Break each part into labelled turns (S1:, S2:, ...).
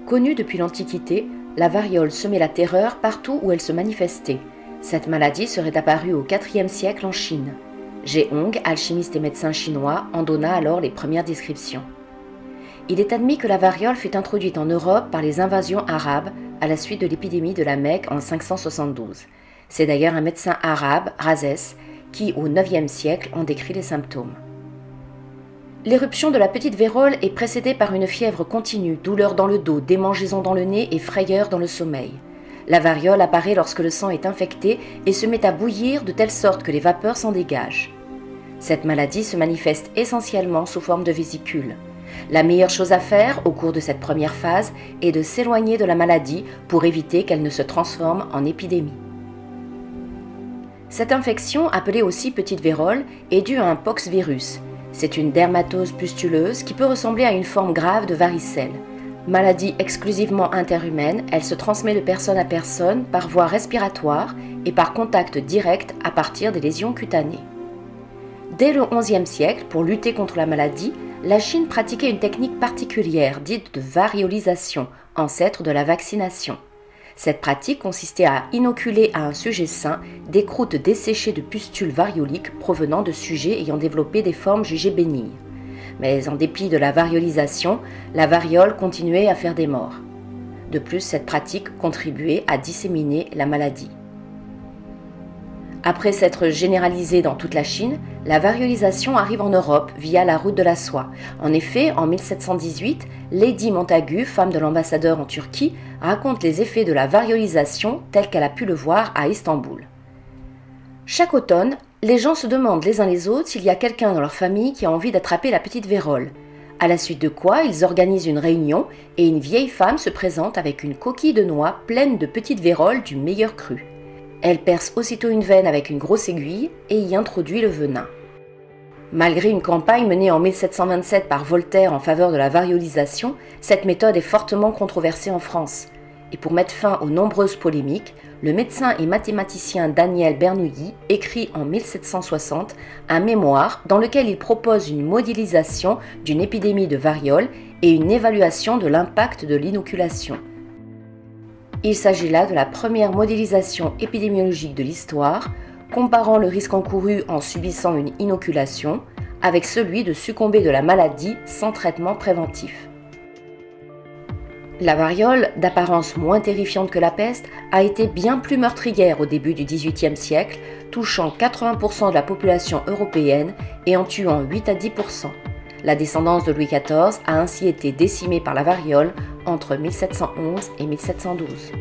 S1: Connue depuis l'Antiquité, la variole semait la terreur partout où elle se manifestait. Cette maladie serait apparue au IVe siècle en Chine. Zhehong, alchimiste et médecin chinois, en donna alors les premières descriptions. Il est admis que la variole fut introduite en Europe par les invasions arabes à la suite de l'épidémie de la Mecque en 572. C'est d'ailleurs un médecin arabe, Rhazès, qui, au IXe siècle, en décrit les symptômes. L'éruption de la petite vérole est précédée par une fièvre continue, douleur dans le dos, démangeaisons dans le nez et frayeur dans le sommeil. La variole apparaît lorsque le sang est infecté et se met à bouillir de telle sorte que les vapeurs s'en dégagent. Cette maladie se manifeste essentiellement sous forme de vésicule. La meilleure chose à faire au cours de cette première phase est de s'éloigner de la maladie pour éviter qu'elle ne se transforme en épidémie. Cette infection, appelée aussi petite vérole, est due à un poxvirus. C'est une dermatose pustuleuse qui peut ressembler à une forme grave de varicelle. Maladie exclusivement interhumaine, elle se transmet de personne à personne par voie respiratoire et par contact direct à partir des lésions cutanées. Dès le XIe siècle, pour lutter contre la maladie, la Chine pratiquait une technique particulière dite de variolisation, ancêtre de la vaccination. Cette pratique consistait à inoculer à un sujet sain des croûtes desséchées de pustules varioliques provenant de sujets ayant développé des formes jugées bénignes. Mais en dépit de la variolisation, la variole continuait à faire des morts. De plus, cette pratique contribuait à disséminer la maladie. Après s'être généralisée dans toute la Chine, la variolisation arrive en Europe via la route de la soie. En effet, en 1718, Lady Montagu, femme de l'ambassadeur en Turquie, raconte les effets de la variolisation tels qu'elle a pu le voir à Istanbul. Chaque automne, les gens se demandent les uns les autres s'il y a quelqu'un dans leur famille qui a envie d'attraper la petite vérole. À la suite de quoi, ils organisent une réunion et une vieille femme se présente avec une coquille de noix pleine de petites véroles du meilleur cru. Elle perce aussitôt une veine avec une grosse aiguille et y introduit le venin. Malgré une campagne menée en 1727 par Voltaire en faveur de la variolisation, cette méthode est fortement controversée en France. Et pour mettre fin aux nombreuses polémiques, le médecin et mathématicien Daniel Bernoulli écrit en 1760 un mémoire dans lequel il propose une modélisation d'une épidémie de variole et une évaluation de l'impact de l'inoculation. Il s'agit là de la première modélisation épidémiologique de l'histoire, comparant le risque encouru en subissant une inoculation avec celui de succomber de la maladie sans traitement préventif. La variole, d'apparence moins terrifiante que la peste, a été bien plus meurtrière au début du XVIIIe siècle, touchant 80% de la population européenne et en tuant 8 à 10%. La descendance de Louis XIV a ainsi été décimée par la variole entre 1711 et 1712.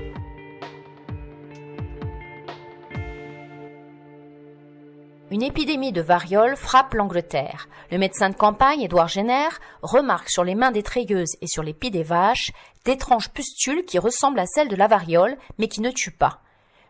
S2: Une épidémie de variole frappe l'Angleterre. Le médecin de campagne, Édouard Jenner, remarque sur les mains des treilleuses et sur les pieds des vaches d'étranges pustules qui ressemblent à celles de la variole, mais qui ne tuent pas.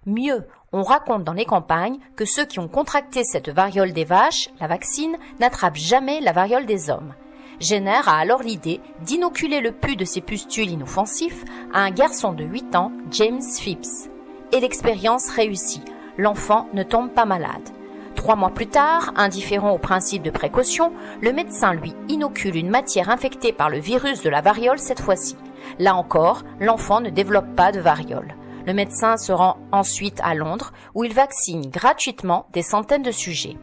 S2: Mieux, on raconte dans les campagnes que ceux qui ont contracté cette variole des vaches, la vaccine, n'attrapent jamais la variole des hommes. Jenner a alors l'idée d'inoculer le pus de ces pustules inoffensifs à un garçon de 8 ans, James Phipps. Et l'expérience réussit. L'enfant ne tombe pas malade. 3 mois plus tard, indifférent au principe de précaution, le médecin lui inocule une matière infectée par le virus de la variole cette fois-ci. Là encore, l'enfant ne développe pas de variole. Le médecin se rend ensuite à Londres où il vaccine gratuitement des centaines de sujets.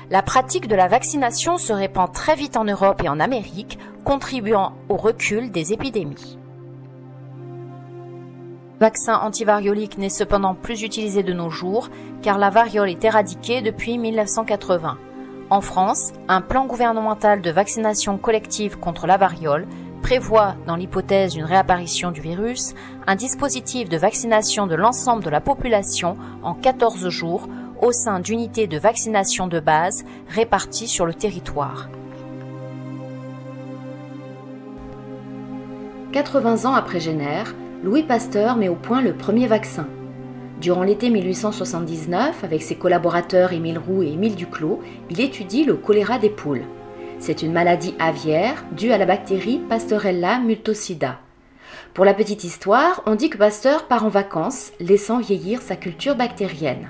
S2: La pratique de la vaccination se répand très vite en Europe et en Amérique, contribuant au recul des épidémies. Le vaccin antivariolique n'est cependant plus utilisé de nos jours car la variole est éradiquée depuis 1980. En France, un plan gouvernemental de vaccination collective contre la variole prévoit, dans l'hypothèse d'une réapparition du virus, un dispositif de vaccination de l'ensemble de la population en 14 jours au sein d'unités de vaccination de base réparties sur le territoire.
S1: 80 ans après Jenner, Louis Pasteur met au point le premier vaccin. Durant l'été 1879, avec ses collaborateurs Émile Roux et Émile Duclos, il étudie le choléra des poules. C'est une maladie aviaire due à la bactérie Pasteurella multocida. Pour la petite histoire, on dit que Pasteur part en vacances, laissant vieillir sa culture bactérienne.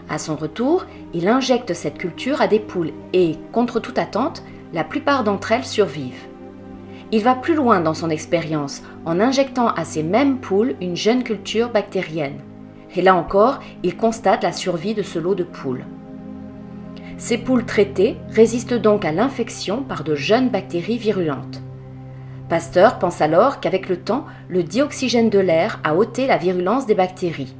S1: À son retour, il injecte cette culture à des poules et, contre toute attente, la plupart d'entre elles survivent. Il va plus loin dans son expérience en injectant à ces mêmes poules une jeune culture bactérienne. Et là encore, il constate la survie de ce lot de poules. Ces poules traitées résistent donc à l'infection par de jeunes bactéries virulentes. Pasteur pense alors qu'avec le temps, le dioxygène de l'air a ôté la virulence des bactéries.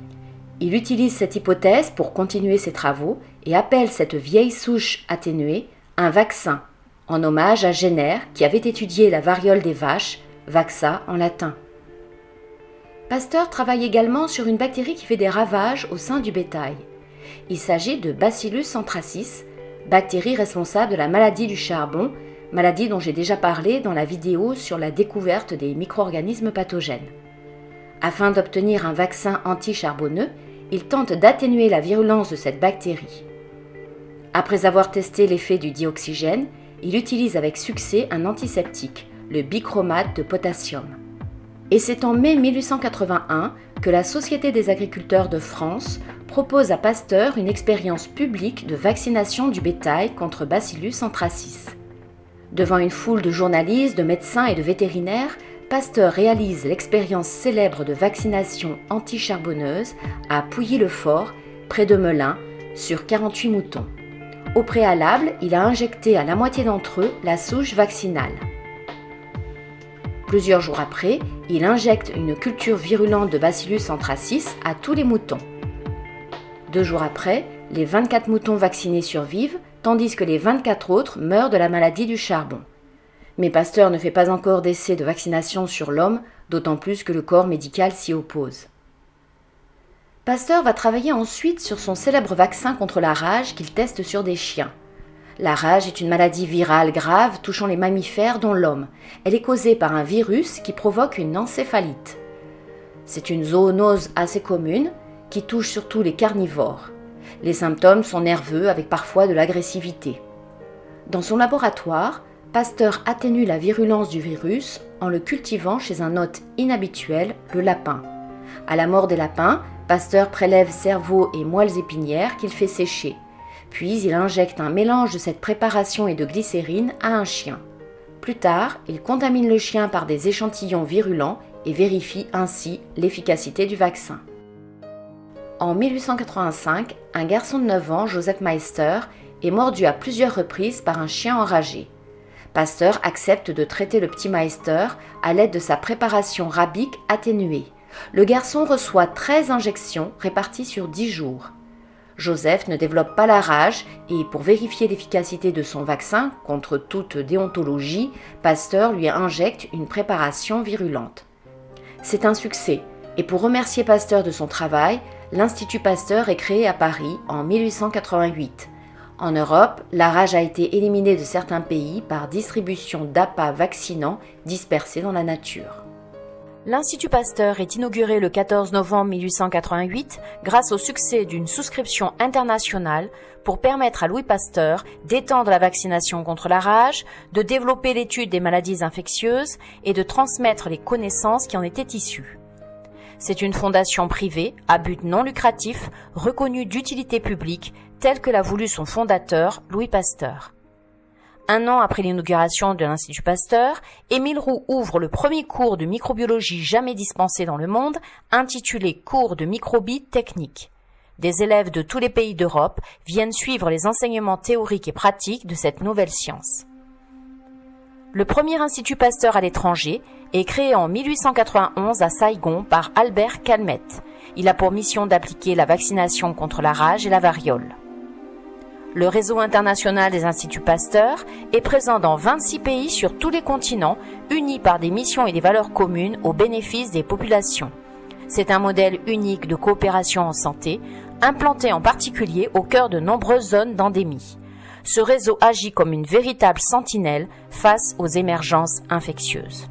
S1: Il utilise cette hypothèse pour continuer ses travaux et appelle cette vieille souche atténuée un vaccin, en hommage à Jenner qui avait étudié la variole des vaches, vaxa en latin. Pasteur travaille également sur une bactérie qui fait des ravages au sein du bétail. Il s'agit de Bacillus anthracis, bactérie responsable de la maladie du charbon, maladie dont j'ai déjà parlé dans la vidéo sur la découverte des micro-organismes pathogènes. Afin d'obtenir un vaccin anti-charbonneux, il tente d'atténuer la virulence de cette bactérie. Après avoir testé l'effet du dioxygène, il utilise avec succès un antiseptique, le bichromate de potassium. Et c'est en mai 1881 que la Société des agriculteurs de France propose à Pasteur une expérience publique de vaccination du bétail contre Bacillus anthracis. Devant une foule de journalistes, de médecins et de vétérinaires, Pasteur réalise l'expérience célèbre de vaccination anti-charbonneuse à Pouilly-le-Fort, près de Melun, sur 48 moutons. Au préalable, il a injecté à la moitié d'entre eux la souche vaccinale. Plusieurs jours après, il injecte une culture virulente de Bacillus anthracis à tous les moutons. 2 jours après, les 24 moutons vaccinés survivent, tandis que les 24 autres meurent de la maladie du charbon. Mais Pasteur ne fait pas encore d'essai de vaccination sur l'homme, d'autant plus que le corps médical s'y oppose. Pasteur va travailler ensuite sur son célèbre vaccin contre la rage qu'il teste sur des chiens. La rage est une maladie virale grave touchant les mammifères dont l'homme. Elle est causée par un virus qui provoque une encéphalite. C'est une zoonose assez commune qui touche surtout les carnivores. Les symptômes sont nerveux avec parfois de l'agressivité. Dans son laboratoire, Pasteur atténue la virulence du virus en le cultivant chez un hôte inhabituel, le lapin. À la mort des lapins, Pasteur prélève cerveau et moelles épinières qu'il fait sécher. Puis il injecte un mélange de cette préparation et de glycérine à un chien. Plus tard, il contamine le chien par des échantillons virulents et vérifie ainsi l'efficacité du vaccin. En 1885, un garçon de 9 ans, Joseph Meister, est mordu à plusieurs reprises par un chien enragé. Pasteur accepte de traiter le petit Meister à l'aide de sa préparation rabique atténuée. Le garçon reçoit 13 injections réparties sur 10 jours. Joseph ne développe pas la rage et pour vérifier l'efficacité de son vaccin contre toute déontologie, Pasteur lui injecte une préparation virulente. C'est un succès et pour remercier Pasteur de son travail, l'Institut Pasteur est créé à Paris en 1888. En Europe, la rage a été éliminée de certains pays par distribution d'appâts vaccinants dispersés dans la nature.
S2: L'Institut Pasteur est inauguré le 14 novembre 1888 grâce au succès d'une souscription internationale pour permettre à Louis Pasteur d'étendre la vaccination contre la rage, de développer l'étude des maladies infectieuses et de transmettre les connaissances qui en étaient issues. C'est une fondation privée à but non lucratif reconnue d'utilité publique telle que l'a voulu son fondateur Louis Pasteur. 1 an après l'inauguration de l'Institut Pasteur, Émile Roux ouvre le premier cours de microbiologie jamais dispensé dans le monde, intitulé Cours de microbie technique. Des élèves de tous les pays d'Europe viennent suivre les enseignements théoriques et pratiques de cette nouvelle science. Le premier Institut Pasteur à l'étranger est créé en 1891 à Saigon par Albert Calmette. Il a pour mission d'appliquer la vaccination contre la rage et la variole. Le réseau international des Instituts Pasteur est présent dans 26 pays sur tous les continents, unis par des missions et des valeurs communes au bénéfice des populations. C'est un modèle unique de coopération en santé, implanté en particulier au cœur de nombreuses zones d'endémie. Ce réseau agit comme une véritable sentinelle face aux émergences infectieuses.